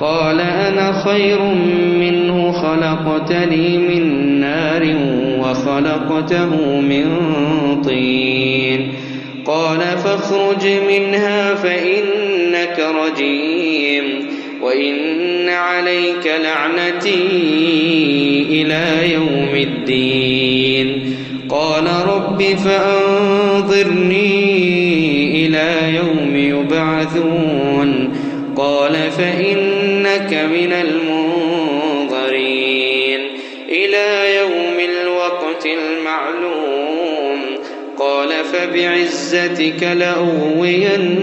قال أنا خير منه خلقتني من نار وخلقته من طين قال فاخرج منها فإنك رجيم وإن عليك لعنتي إلى يوم الدين قال رب فأنظرني إلى يوم يبعثون قال فإنك من المنظرين إلى يوم الوقت المعلوم قال فبعزتك لأغوينهم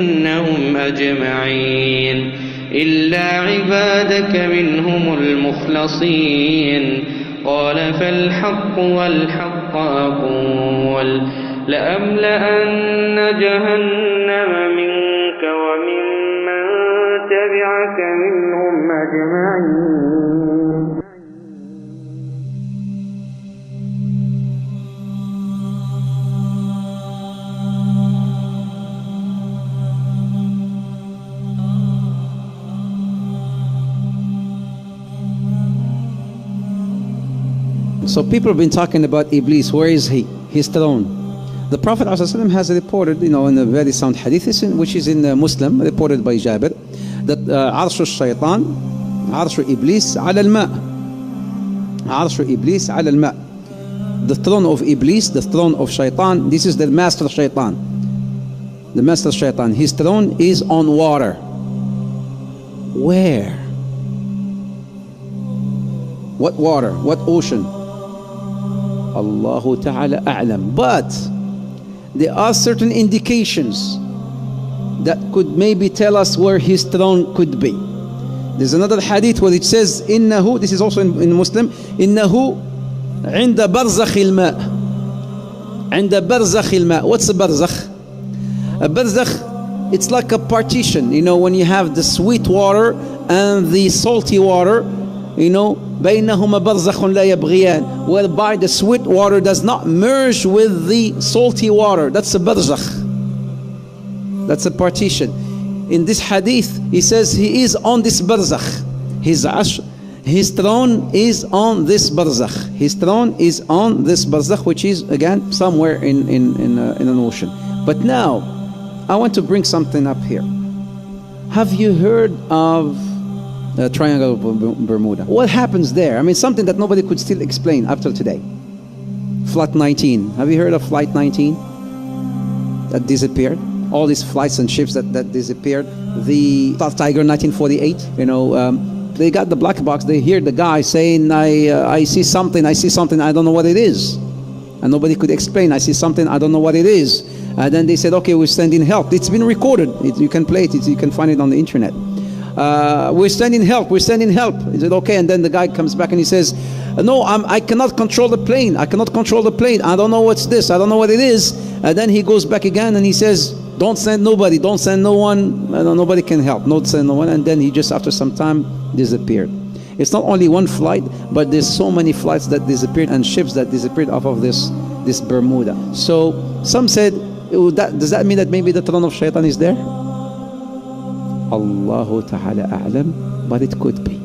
أجمعين إلا عبادك منهم المخلصين قال فالحق والحق أقول لأملأن جهنم منك وممن تبعك منهم أجمعين. So people have been talking about Iblis. Where is he? His throne. The Prophet ﷺ has reported, in a very sound hadith, which is in Muslim, reported by Jabir, that عرش الشيطان عرش إبليس على الماء. عرش إبليس على الماء. The throne of Iblis, the throne of Shaitan, this is the master Shaitan. The master Shaitan, his throne is on water. Where? What water? What ocean? Allahu Ta'ala A'lam. But there are certain indications that could maybe tell us where his throne could be. There's another hadith where it says, إنه, this is also in Muslim, إنه عند برزخ الماء. عند برزخ الماء. What's a barzakh? A barzakh, it's like a partition, when you have the sweet water and the salty water, بينهما برزخ لا يبغيان, whereby the sweet water does not merge with the salty water. That's a barzakh. That's a partition. In this hadith, he says he is on this barzakh. His throne is on this barzakh. His throne is on this barzakh, which is again somewhere in an ocean. But now, I want to bring something up here. Have you heard of Triangle of Bermuda? What happens there? Something that nobody could still explain up till today. Flight 19. Have you heard of Flight 19? That disappeared. All these flights and ships that disappeared. The Tiger 1948. They got the black box. They hear the guy saying, I see something, I don't know what it is. And nobody could explain. I see something, I don't know what it is. And then they said, okay, we're sending help. It's been recorded. You can play it. You can find it on the internet. We're sending help. He said, okay. And then the guy comes back and he says, no, I cannot control the plane. I don't know what's this. I don't know what it is. And then he goes back again and he says, don't send nobody. Don't send no one. Nobody can help. Don't send no one. And then he just, after some time, disappeared. It's not only one flight, but there's so many flights that disappeared and ships that disappeared off of this Bermuda. So some said, does that mean that maybe the throne of Shaitan is there? Allahu Ta'ala A'lam, but it could be.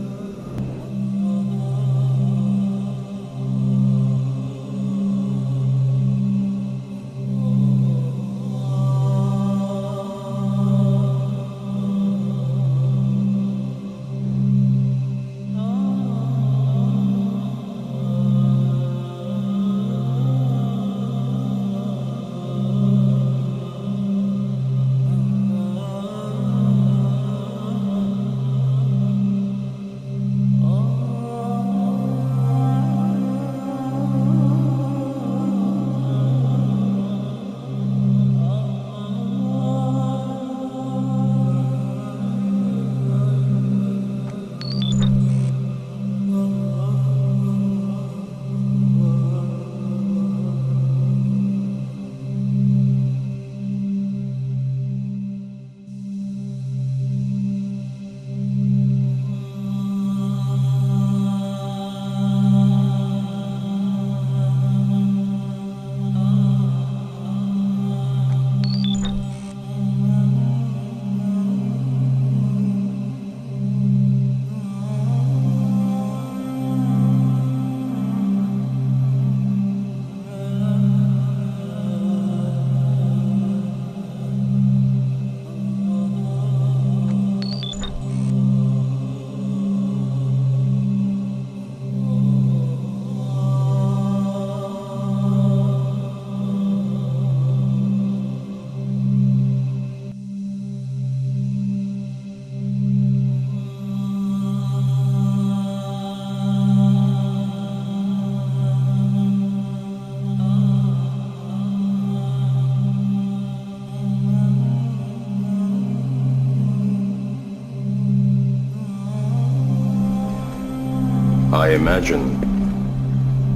I imagine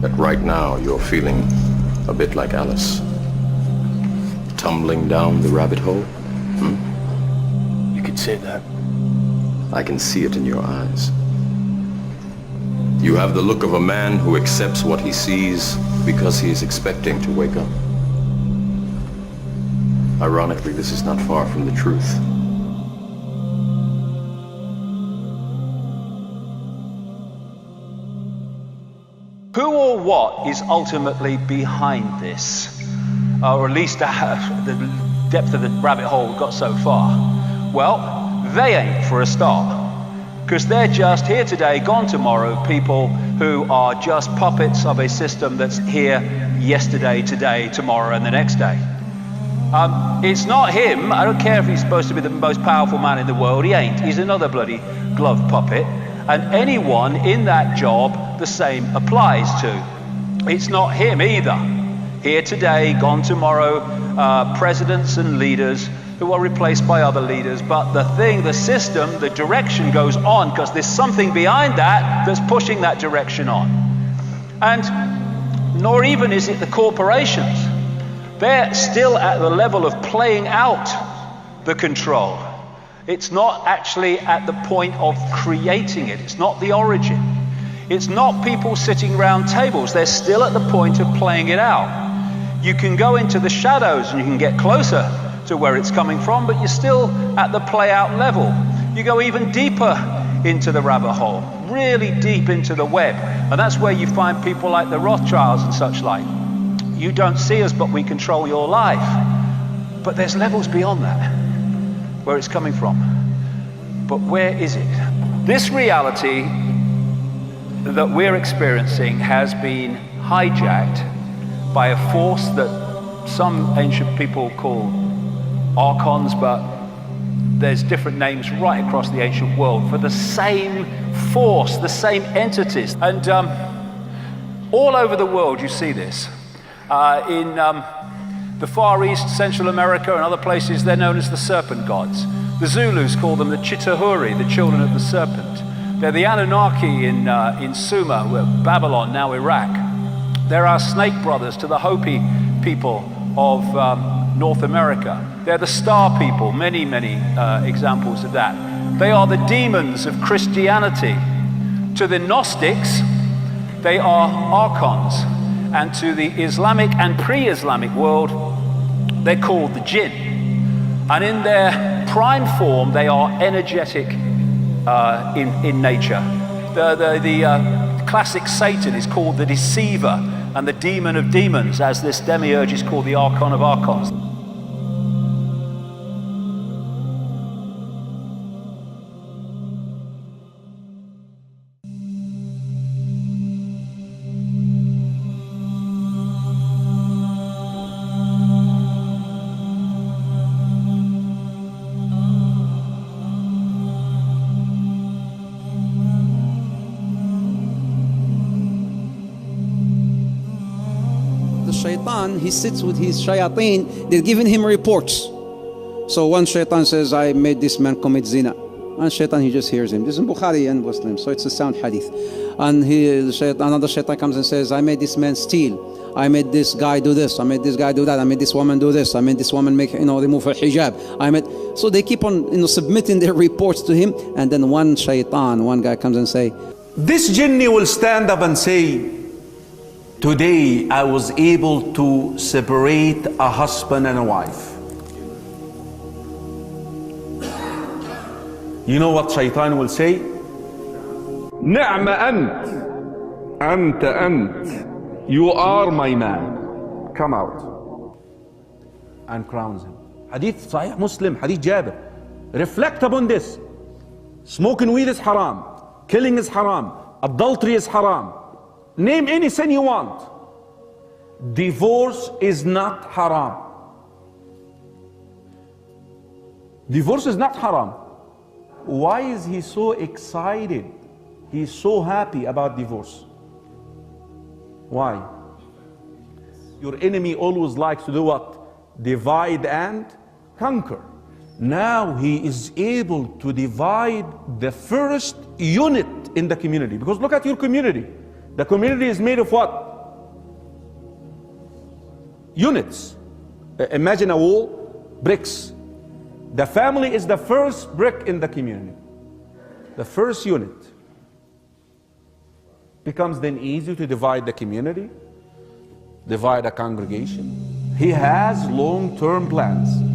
that right now you're feeling a bit like Alice. Tumbling down the rabbit hole? You could say that. I can see it in your eyes. You have the look of a man who accepts what he sees because he is expecting to wake up. Ironically, this is not far from the truth. Who or what is ultimately behind this? Or at least the depth of the rabbit hole got so far. Well, they ain't for a start. Because they're just here today, gone tomorrow, people who are just puppets of a system that's here yesterday, today, tomorrow, and the next day. It's not him. I don't care if he's supposed to be the most powerful man in the world. He ain't. He's another bloody glove puppet. And anyone in that job, the same applies to. It's not him either. Here today, gone tomorrow, presidents and leaders who are replaced by other leaders. But the system, the direction goes on because there's something behind that that's pushing that direction on. And nor even is it the corporations. They're still at the level of playing out the control. It's not actually at the point of creating it. It's not the origin. It's not people sitting around tables. They're still at the point of playing it out. You can go into the shadows and you can get closer to where it's coming from, but you're still at the play out level. You go even deeper into the rabbit hole, really deep into the web. And that's where you find people like the Rothschilds and such like. You don't see us, but we control your life. But there's levels beyond that, where it's coming from. But where is it? This reality that we're experiencing has been hijacked by a force that some ancient people call archons, but there's different names right across the ancient world for the same force, the same entities. And all over the world you see this. In the Far East, Central America and other places, they're known as the serpent gods. The Zulus call them the Chitahuri, the children of the serpent. They're the Anunnaki in Sumer, Babylon, now Iraq. They're our snake brothers to the Hopi people of North America. They're the star people, many examples of that. They are the demons of Christianity. To the Gnostics, they are archons. And to the Islamic and pre-Islamic world, they're called the jinn. And in their prime form, they are energetic in nature. The classic Satan is called the deceiver and the demon of demons, as this demiurge is called the archon of archons. Shaitan, he sits with his shayateen, they're giving him reports. So one shaitan says, I made this man commit zina. And shaitan, he just hears him. This is in Bukhari and Muslim, so it's a sound hadith. And another shaitan comes and says, I made this man steal. I made this guy do this. I made this guy do that. I made this woman do this. I made this woman make, remove her hijab. So they keep on, submitting their reports to him. And then one guy comes and say, this jinni will stand up and say, today I was able to separate a husband and a wife. You know what shaitan will say? نعم أنت you are my man. Come out. And crowns him. Hadith Sahih Muslim, Hadith Jabir. Reflect upon this. Smoking weed is haram. Killing is haram. Adultery is haram. Name any sin you want. Divorce is not haram. Divorce is not haram. Why is he so excited? He's so happy about divorce. Why? Your enemy always likes to do what? Divide and conquer. Now he is able to divide the first unit in the community. Because look at your community. The community is made of what? Units. Imagine a wall, bricks. The family is the first brick in the community. The first unit. Becomes then easy to divide the community, divide a congregation. He has long-term plans.